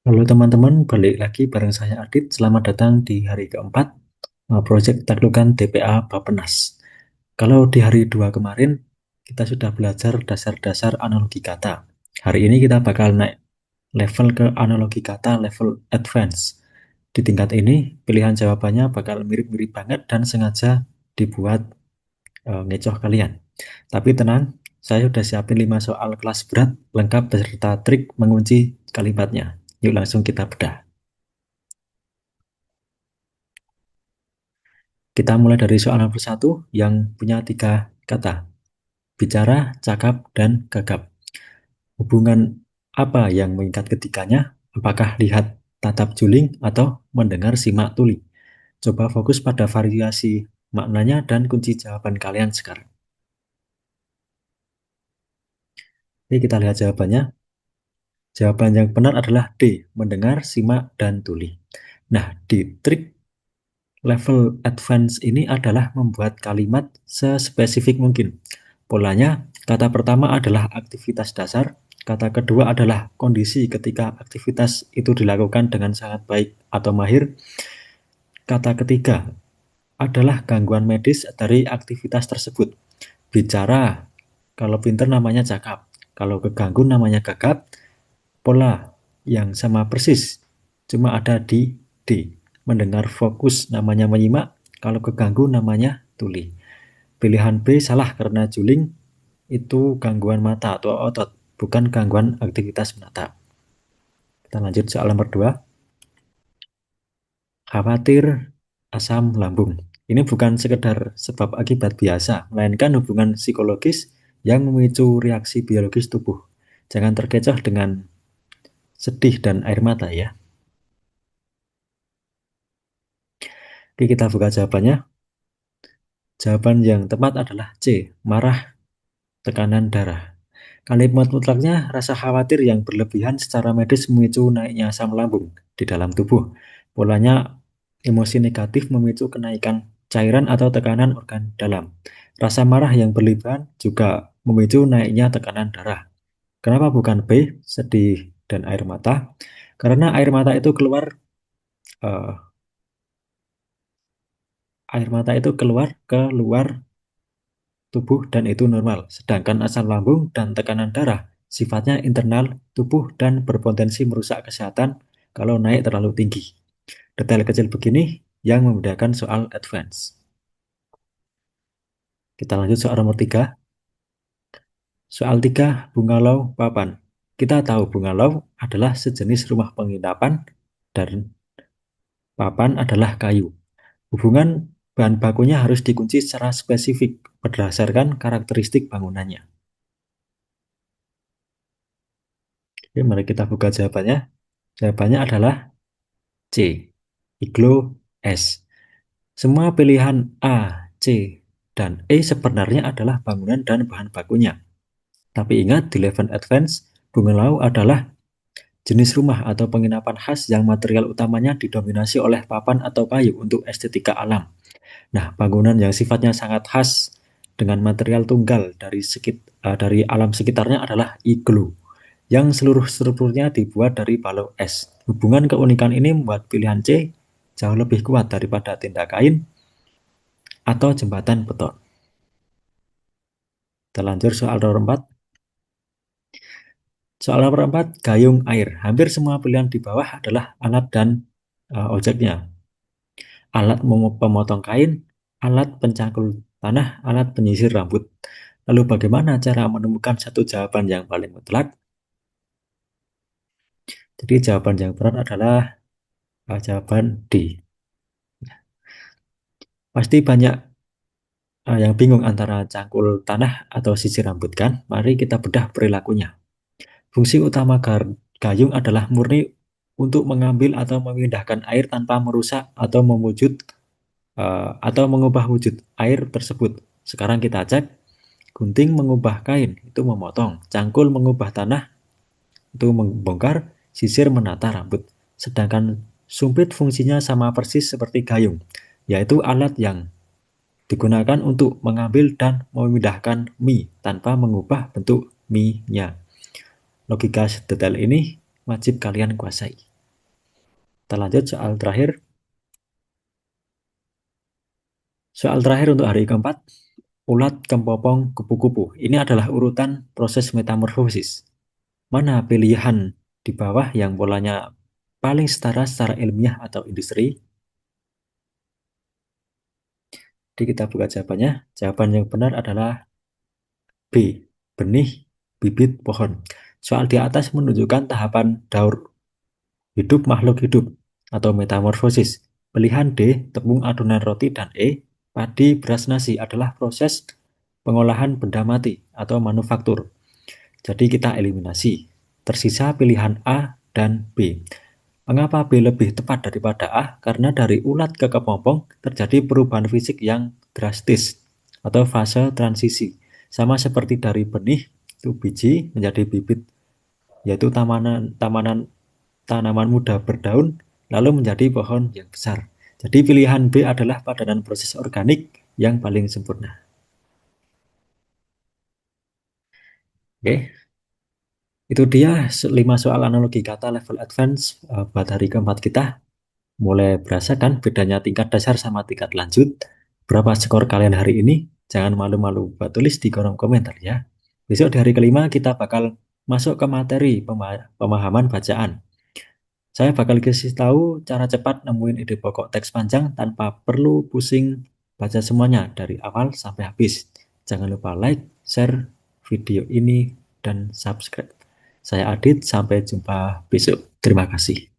Halo teman-teman, balik lagi bareng saya Adit. Selamat datang di hari keempat proyek taklukan TPA Bappenas. Kalau di hari 2 kemarin, kita sudah belajar dasar-dasar analogi kata. Hari ini kita bakal naik level ke analogi kata level advance. Di tingkat ini, pilihan jawabannya bakal mirip-mirip banget dan sengaja dibuat ngecoh kalian. Tapi tenang, saya sudah siapin 5 soal kelas berat lengkap beserta trik mengunci kalimatnya. Yuk langsung kita bedah. Kita mulai dari soal nomor satu yang punya tiga kata. Bicara, cakap, dan gagap. Hubungan apa yang mengikat ketiganya? Apakah lihat, tatap juling, atau mendengar simak tuli? Coba fokus pada variasi maknanya dan kunci jawaban kalian sekarang. Oke, kita lihat jawabannya. Jawaban yang benar adalah D, mendengar, simak, dan tuli. Nah, di trik level advance ini adalah membuat kalimat sespesifik mungkin. Polanya, kata pertama adalah aktivitas dasar, kata kedua adalah kondisi ketika aktivitas itu dilakukan dengan sangat baik atau mahir, kata ketiga adalah gangguan medis dari aktivitas tersebut. Bicara, kalau pinter namanya cakap, kalau keganggu namanya gagap, pola yang sama persis, cuma ada di D. Mendengar fokus namanya menyimak, kalau keganggu namanya tuli. Pilihan B salah karena juling itu gangguan mata atau otot, bukan gangguan aktivitas menatap. Kita lanjut soal nomor 2. Khawatir asam lambung. Ini bukan sekedar sebab akibat biasa, melainkan hubungan psikologis yang memicu reaksi biologis tubuh. Jangan terkecoh dengan sedih dan air mata ya. Oke, kita buka jawabannya. Jawaban yang tepat adalah C, marah, tekanan darah. Kalimat mutlaknya rasa khawatir yang berlebihan secara medis memicu naiknya asam lambung di dalam tubuh. Polanya emosi negatif memicu kenaikan cairan atau tekanan organ dalam. Rasa marah yang berlebihan juga memicu naiknya tekanan darah. Kenapa bukan B, sedih dan air mata? Karena eh, air mata itu keluar ke luar tubuh dan itu normal. Sedangkan asam lambung dan tekanan darah sifatnya internal tubuh dan berpotensi merusak kesehatan kalau naik terlalu tinggi. Detail kecil begini yang membedakan soal advance. Kita lanjut soal nomor 3. Soal 3, Bungalau Papan. Kita tahu Bungalau adalah sejenis rumah penginapan dan papan adalah kayu. Hubungan bahan bakunya harus dikunci secara spesifik berdasarkan karakteristik bangunannya. Oke, mari kita buka jawabannya. Jawabannya adalah C. Iglo S. Semua pilihan A, C, dan E sebenarnya adalah bangunan dan bahan bakunya. Tapi ingat, di level advance, bungalow adalah jenis rumah atau penginapan khas yang material utamanya didominasi oleh papan atau kayu untuk estetika alam. Nah, bangunan yang sifatnya sangat khas dengan material tunggal dari alam sekitarnya adalah iglo, yang seluruh strukturnya dibuat dari balau es. Hubungan keunikan ini membuat pilihan C jauh lebih kuat daripada tenda kain atau jembatan beton. Terlanjur soal nomor 4. Soal nomor 4, gayung air. Hampir semua pilihan di bawah adalah alat dan objeknya. Alat pemotong kain, alat pencangkul tanah, alat penyisir rambut. Lalu bagaimana cara menemukan satu jawaban yang paling mutlak? Jadi jawaban yang benar adalah jawaban D. Pasti banyak yang bingung antara cangkul tanah atau sisir rambut kan? Mari kita bedah perilakunya. Fungsi utama gayung adalah murni untuk mengambil atau memindahkan air tanpa merusak atau mengubah wujud air tersebut. Sekarang kita cek, gunting mengubah kain itu memotong, cangkul mengubah tanah itu membongkar, sisir menata rambut. Sedangkan sumpit fungsinya sama persis seperti gayung, yaitu alat yang digunakan untuk mengambil dan memindahkan mie tanpa mengubah bentuk mie-nya. Logika detail ini wajib kalian kuasai. Kita lanjut soal terakhir. Soal terakhir untuk hari keempat, ulat kempopong kupu-kupu. Ini adalah urutan proses metamorfosis. Mana pilihan di bawah yang polanya paling setara secara ilmiah atau industri? Jadi kita buka jawabannya. Jawaban yang benar adalah B. Benih bibit pohon. Soal di atas menunjukkan tahapan daur hidup makhluk hidup atau metamorfosis. Pilihan D. Tepung adonan roti dan E. Padi beras nasi adalah proses pengolahan benda mati atau manufaktur. Jadi kita eliminasi. Tersisa pilihan A dan B. Mengapa B lebih tepat daripada A? Karena dari ulat ke kepompong terjadi perubahan fisik yang drastis atau fase transisi. Sama seperti dari benih itu biji menjadi bibit, yaitu tanaman muda berdaun lalu menjadi pohon yang besar. Jadi pilihan B adalah padanan proses organik yang paling sempurna. Oke, itu dia 5 soal analogi kata level advance buat hari keempat kita. Mulai berasa kan bedanya tingkat dasar sama tingkat lanjut? Berapa skor kalian hari ini? Jangan malu-malu buat tulis di kolom komentar ya. Besok di hari kelima kita bakal masuk ke materi pemahaman bacaan. Saya bakal kasih tahu cara cepat nemuin ide pokok teks panjang tanpa perlu pusing baca semuanya dari awal sampai habis. Jangan lupa like, share video ini, dan subscribe. Saya Adit, sampai jumpa besok. Terima kasih.